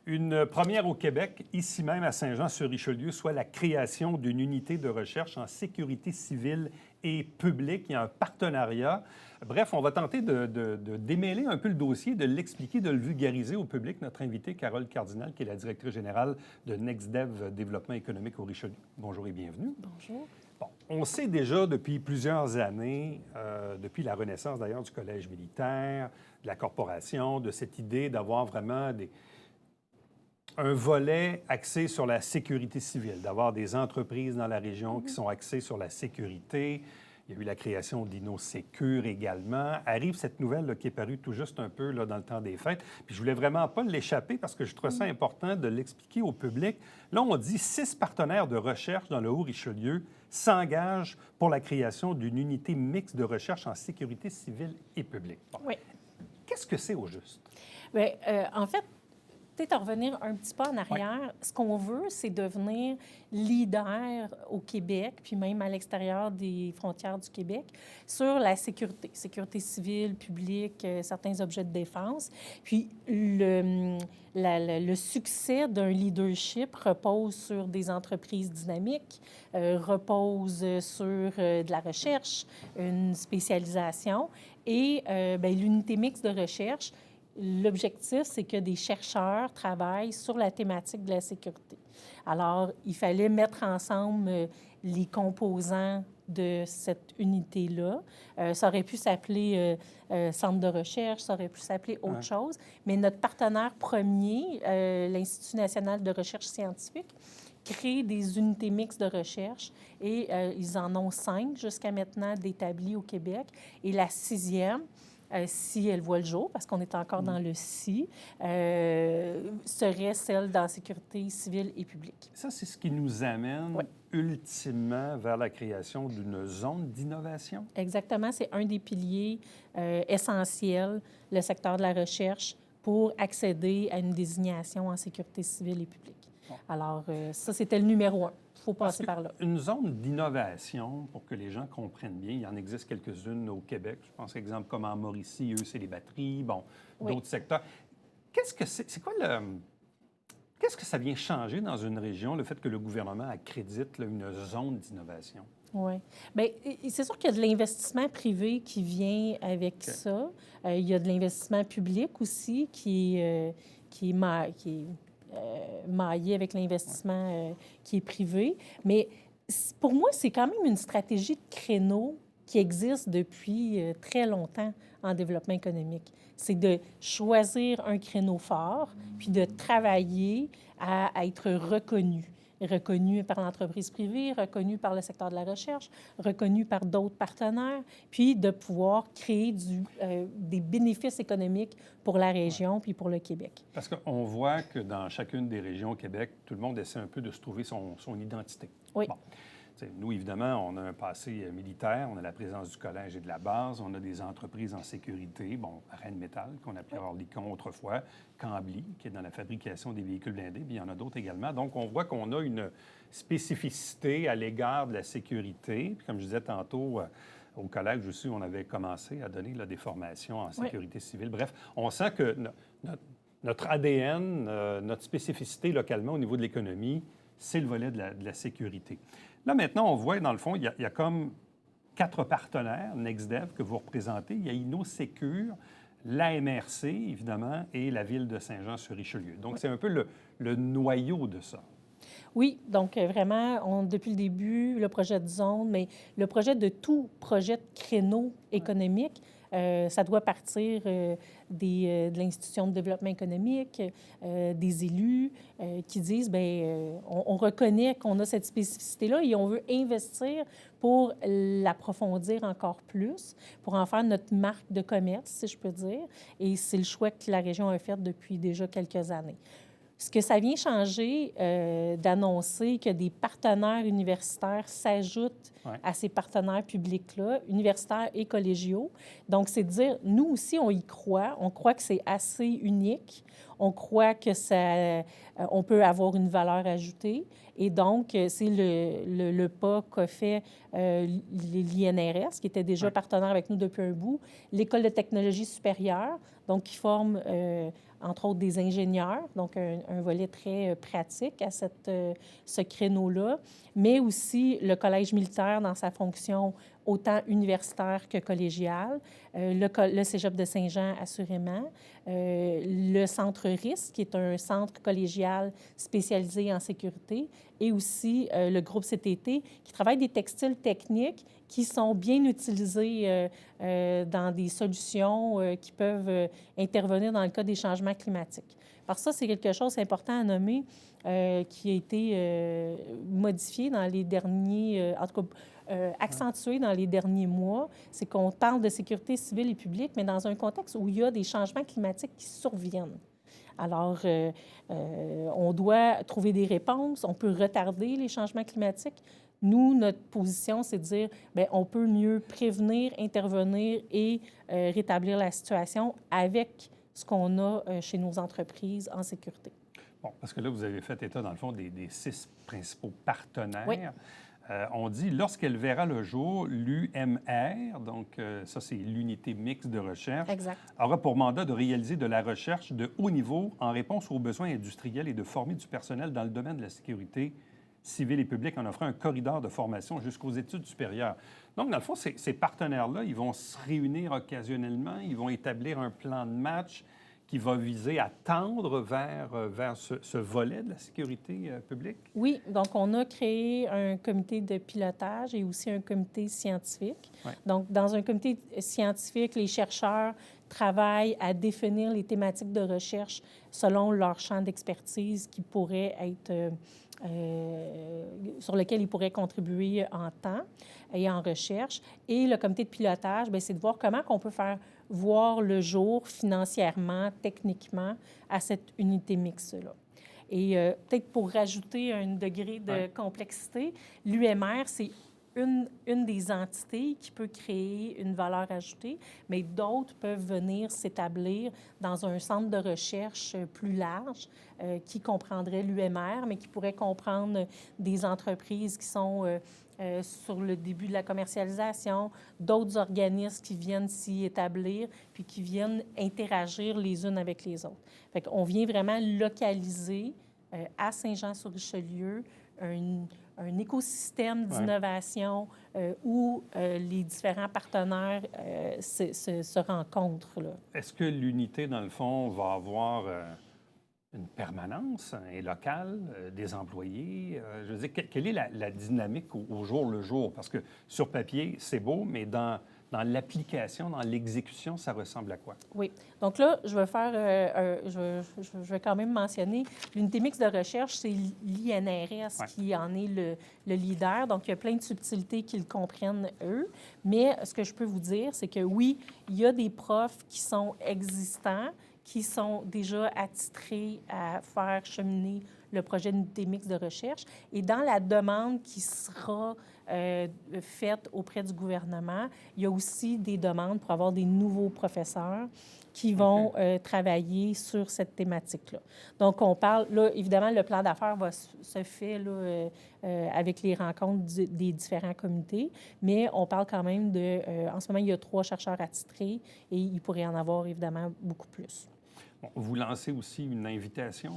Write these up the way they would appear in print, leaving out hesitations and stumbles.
Une première au Québec, ici même à Saint-Jean-sur-Richelieu, soit la création d'une unité de recherche en sécurité civile et publique. Il y a un partenariat. Bref, on va tenter de démêler un peu le dossier, de l'expliquer, de le vulgariser au public. Notre invitée, Carole Cardinal, qui est la directrice générale de NextDev Développement économique au Richelieu. Bonjour et bienvenue. Bonjour. Bon, on sait déjà depuis plusieurs années, depuis la renaissance d'ailleurs du Collège militaire, de la corporation, de cette idée d'avoir vraiment un volet axé sur la sécurité civile, d'avoir des entreprises dans la région qui sont axées sur la sécurité. Il y a eu la création d'InnoSécure également. Arrive cette nouvelle là, qui est parue tout juste un peu là, dans le temps des fêtes. Puis je voulais vraiment pas l'échapper parce que je trouve ça important de l'expliquer au public. Là, on dit 6 partenaires de recherche dans le Haut-Richelieu s'engagent pour la création d'une unité mixte de recherche en sécurité civile et publique. Bon. Oui. Qu'est-ce que c'est au juste? Bien, en fait, peut-être en revenir un petit pas en arrière, ce qu'on veut, c'est devenir leader au Québec, puis même à l'extérieur des frontières du Québec, sur la sécurité civile, publique, certains objets de défense. Puis le succès d'un leadership repose sur des entreprises dynamiques, repose sur de la recherche, une spécialisation et l'unité mixte de recherche. L'objectif, c'est que des chercheurs travaillent sur la thématique de la sécurité. Alors, il fallait mettre ensemble les composants de cette unité-là. Ça aurait pu s'appeler centre de recherche, ça aurait pu s'appeler autre chose, mais notre partenaire premier, l'Institut national de recherche scientifique, crée des unités mixtes de recherche et ils en ont 5 jusqu'à maintenant d'établis au Québec. Et la 6e, si elle voit le jour, parce qu'on est encore dans le si, serait celle dans la sécurité civile et publique. Ça, c'est ce qui nous amène ultimement vers la création d'une zone d'innovation? Exactement. C'est un des piliers essentiels, le secteur de la recherche, pour accéder à une désignation en sécurité civile et publique. Bon. Alors, ça, c'était le numéro 1. Il faut passer par là. Une zone d'innovation, pour que les gens comprennent bien, il y en existe quelques-unes au Québec. Je pense, exemple, comme en Mauricie, eux, c'est les batteries, bon, d'autres secteurs. Qu'est-ce que c'est quoi le... Qu'est-ce que ça vient changer dans une région, le fait que le gouvernement accrédite là, une zone d'innovation? Oui. Bien, c'est sûr qu'il y a de l'investissement privé qui vient avec ça. Il y a de l'investissement public aussi qui est maillé avec l'investissement qui est privé. Mais pour moi, c'est quand même une stratégie de créneau qui existe depuis très longtemps en développement économique. C'est de choisir un créneau fort, puis de travailler à être reconnu par l'entreprise privée, reconnu par le secteur de la recherche, reconnu par d'autres partenaires, puis de pouvoir créer des bénéfices économiques pour la région puis pour le Québec. Parce qu'on voit que dans chacune des régions au Québec, tout le monde essaie un peu de se trouver son identité. Oui. Bon. Nous, évidemment, on a un passé militaire, on a la présence du collège et de la base, on a des entreprises en sécurité, bon, Rheinmetall, qu'on appelait Orlicon autrefois, Cambly, qui est dans la fabrication des véhicules blindés, puis il y en a d'autres également. Donc, on voit qu'on a une spécificité à l'égard de la sécurité. Puis, comme je disais tantôt, au collège aussi, on avait commencé à donner là, des formations en sécurité civile. Bref, on sent que notre ADN, notre spécificité localement au niveau de l'économie, c'est le volet de la sécurité. Là, maintenant, on voit, dans le fond, il y a comme 4 partenaires, NextDev, que vous représentez. Il y a InnoSécure, l'AMRC, évidemment, et la Ville de Saint-Jean-sur-Richelieu. Donc, c'est un peu le noyau de ça. Oui, donc vraiment, depuis le début, le projet de zone, mais le projet de tout projet de créneau économique, ça doit partir de l'institution de développement économique, des élus qui disent, bien, on reconnaît qu'on a cette spécificité-là et on veut investir pour l'approfondir encore plus, pour en faire notre marque de commerce, si je peux dire. Et c'est le choix que la région a fait depuis déjà quelques années. Ce que ça vient changer, d'annoncer que des partenaires universitaires s'ajoutent à ces partenaires publics-là, universitaires et collégiaux. Donc, c'est de dire, nous aussi, on y croit. On croit que c'est assez unique. On croit que on peut avoir une valeur ajoutée. Et donc, c'est le pas qu'a fait l'INRS, qui était déjà partenaire avec nous depuis un bout, l'École de technologie supérieure, donc qui forme, entre autres, des ingénieurs, donc un volet très pratique à ce créneau-là, mais aussi le Collège militaire dans sa fonction autant universitaire que collégiale, le Cégep de Saint-Jean, assurément, le Centre RISC, qui est un centre collégial spécialisé en sécurité, et aussi le groupe CTT, qui travaille des textiles techniques qui sont bien utilisés dans des solutions qui peuvent intervenir dans le cas des changements climatiques. Parce que ça, c'est quelque chose d'important à nommer qui a été modifié dans les derniers, en tout cas, accentué dans les derniers mois, c'est qu'on parle de sécurité civile et publique, mais dans un contexte où il y a des changements climatiques qui surviennent. Alors, on doit trouver des réponses, on peut retarder les changements climatiques. Nous, notre position, c'est de dire, bien, on peut mieux prévenir, intervenir et rétablir la situation avec ce qu'on a chez nos entreprises en sécurité. Bon, parce que là, vous avez fait état, dans le fond, des 6 principaux partenaires. Oui. On dit, lorsqu'elle verra le jour, l'UMR, donc ça, c'est l'unité mixte de recherche, Exact. aura pour mandat de réaliser de la recherche de haut niveau en réponse aux besoins industriels et de former du personnel dans le domaine de la sécurité civile et publique en offrant un corridor de formation jusqu'aux études supérieures. Donc, dans le fond, ces partenaires-là, ils vont se réunir occasionnellement, ils vont établir un plan de match qui va viser à tendre vers ce volet de la sécurité publique? Oui, donc on a créé un comité de pilotage et aussi un comité scientifique. Ouais. Donc, dans un comité scientifique, les chercheurs travaillent à définir les thématiques de recherche selon leur champ d'expertise qui pourrait être sur lequel ils pourraient contribuer en temps et en recherche. Et le comité de pilotage, bien, c'est de voir comment on peut faire voir le jour financièrement, techniquement, à cette unité mixte-là. Et peut-être pour rajouter un degré de complexité, l'UMR, c'est une des entités qui peut créer une valeur ajoutée, mais d'autres peuvent venir s'établir dans un centre de recherche plus large qui comprendrait l'UMR, mais qui pourrait comprendre des entreprises qui sont sur le début de la commercialisation, d'autres organismes qui viennent s'y établir, puis qui viennent interagir les unes avec les autres. Fait qu'on vient vraiment localiser à Saint-Jean-sur-Richelieu un écosystème d'innovation où les différents partenaires se rencontrent. Là. Est-ce que l'unité, dans le fond, va avoir une permanence, un local, des employés? Je veux dire, quelle est la dynamique au jour le jour? Parce que sur papier, c'est beau, mais dans l'application, dans l'exécution, ça ressemble à quoi? Oui. Donc là, je vais faire, je vais quand même mentionner, l'unité mixte de recherche, c'est l'INRS qui en est le leader. Donc, il y a plein de subtilités qu'ils comprennent, eux. Mais ce que je peux vous dire, c'est que oui, il y a des profs qui sont existants, qui sont déjà attitrés à faire cheminer le projet d'unité mixte de recherche. Et dans la demande qui sera faite auprès du gouvernement, il y a aussi des demandes pour avoir des nouveaux professeurs qui vont travailler sur cette thématique-là. Donc, on parle, là, évidemment, le plan d'affaires se fait là, avec les rencontres des différents comités, mais on parle quand même en ce moment, il y a 3 chercheurs attitrés et il pourrait y en avoir, évidemment, beaucoup plus. Bon, vous lancez aussi une invitation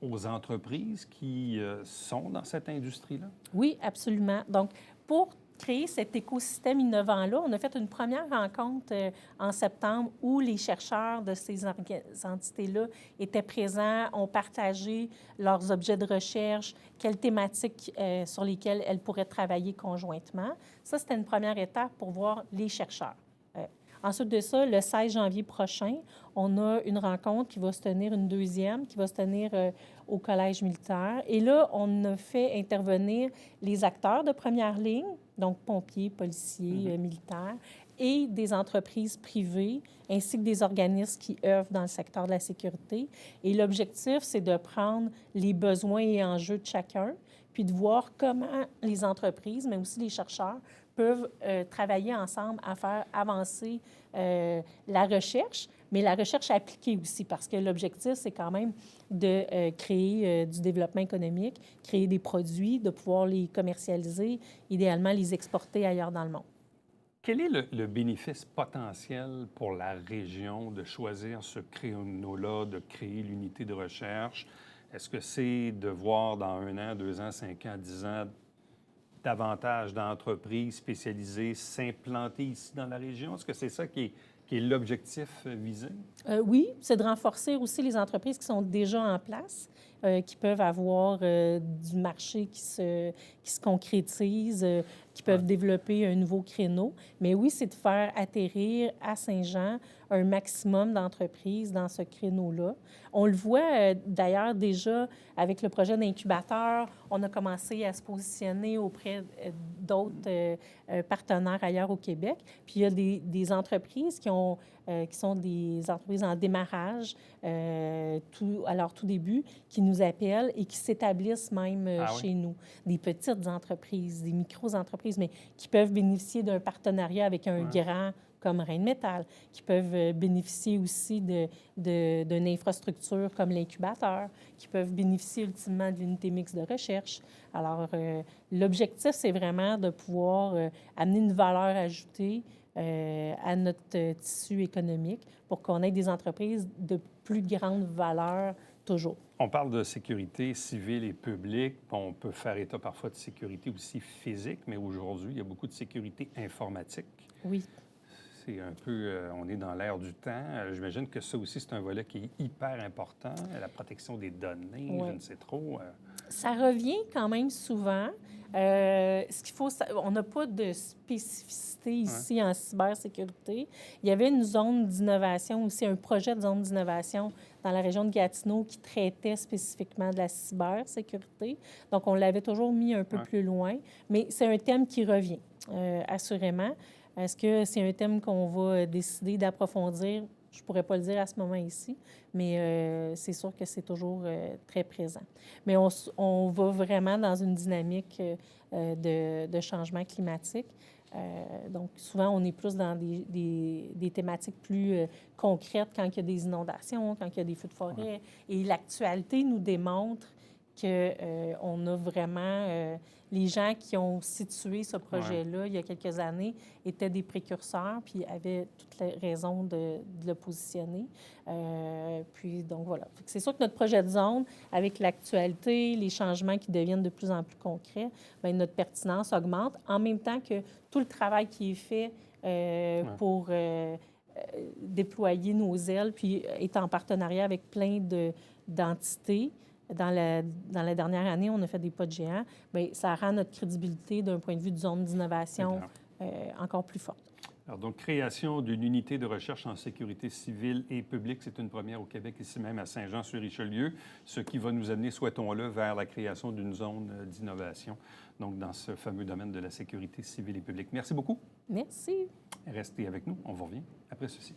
aux entreprises qui sont dans cette industrie-là? Oui, absolument. Donc, pour créer cet écosystème innovant-là, on a fait une première rencontre en septembre où les chercheurs de ces entités-là étaient présents, ont partagé leurs objets de recherche, quelles thématiques sur lesquelles elles pourraient travailler conjointement. Ça, c'était une première étape pour voir les chercheurs. Ensuite de ça, le 16 janvier prochain, on a une rencontre qui va se tenir, une deuxième, qui va se tenir au Collège militaire. Et là, on a fait intervenir les acteurs de première ligne, donc pompiers, policiers, militaires, et des entreprises privées, ainsi que des organismes qui œuvrent dans le secteur de la sécurité. Et l'objectif, c'est de prendre les besoins et enjeux de chacun, puis de voir comment les entreprises, mais aussi les chercheurs, peuvent travailler ensemble à faire avancer la recherche, mais la recherche appliquée aussi, parce que l'objectif, c'est quand même de créer du développement économique, créer des produits, de pouvoir les commercialiser, idéalement les exporter ailleurs dans le monde. Quel est le bénéfice potentiel pour la région de choisir ce créneau-là, de créer l'unité de recherche? Est-ce que c'est de voir dans 1 an, 2 ans, 5 ans, 10 ans, davantage d'entreprises spécialisées s'implanter ici dans la région? Est-ce que c'est ça qui est l'objectif visé? Oui, c'est de renforcer aussi les entreprises qui sont déjà en place, qui peuvent avoir du marché qui se concrétise, qui peuvent développer un nouveau créneau. Mais oui, c'est de faire atterrir à Saint-Jean un maximum d'entreprises dans ce créneau-là. On le voit d'ailleurs déjà avec le projet d'incubateur. On a commencé à se positionner auprès d'autres partenaires ailleurs au Québec. Puis il y a des entreprises qui sont des entreprises en démarrage, à leur tout début, qui nous appellent et qui s'établissent même chez nous. Des petites entreprises, des micro-entreprises, mais qui peuvent bénéficier d'un partenariat avec un grand comme Rheinmetall, qui peuvent bénéficier aussi d'une infrastructure comme l'incubateur, qui peuvent bénéficier ultimement de l'unité mixte de recherche. Alors, l'objectif, c'est vraiment de pouvoir amener une valeur ajoutée à notre tissu économique pour qu'on ait des entreprises de plus grande valeur toujours. On parle de sécurité civile et publique. On peut faire état parfois de sécurité aussi physique, mais aujourd'hui, il y a beaucoup de sécurité informatique. Oui. C'est un peu, on est dans l'ère du temps. J'imagine que ça aussi, c'est un volet qui est hyper important, la protection des données, je ne sais trop. Ça revient quand même souvent. Ce qu'il faut, on n'a pas de spécificité ici en cybersécurité. Il y avait une zone d'innovation aussi, un projet de zone d'innovation dans la région de Gatineau qui traitait spécifiquement de la cybersécurité. Donc, on l'avait toujours mis un peu plus loin, mais c'est un thème qui revient, assurément. Est-ce que c'est un thème qu'on va décider d'approfondir? Je ne pourrais pas le dire à ce moment ici, mais c'est sûr que c'est toujours très présent. Mais on va vraiment dans une dynamique de changement climatique. Donc, souvent, on est plus dans des thématiques plus concrètes quand il y a des inondations, quand il y a des feux de forêt. Et l'actualité nous démontre qu'on a vraiment... les gens qui ont situé ce projet-là il y a quelques années étaient des précurseurs, puis avaient toutes les raisons de le positionner. Puis, donc, voilà. C'est sûr que notre projet de zone, avec l'actualité, les changements qui deviennent de plus en plus concrets, bien, notre pertinence augmente, en même temps que tout le travail qui est fait pour déployer nos ailes, puis être en partenariat avec plein d'entités. Dans la dernière année, on a fait des pas de géant. Bien, ça rend notre crédibilité d'un point de vue de zone d'innovation encore plus forte. Alors, donc, création d'une unité de recherche en sécurité civile et publique, c'est une première au Québec, ici même à Saint-Jean-sur-Richelieu, ce qui va nous amener, souhaitons-le, vers la création d'une zone d'innovation, donc dans ce fameux domaine de la sécurité civile et publique. Merci beaucoup. Merci. Restez avec nous, on vous revient après ceci.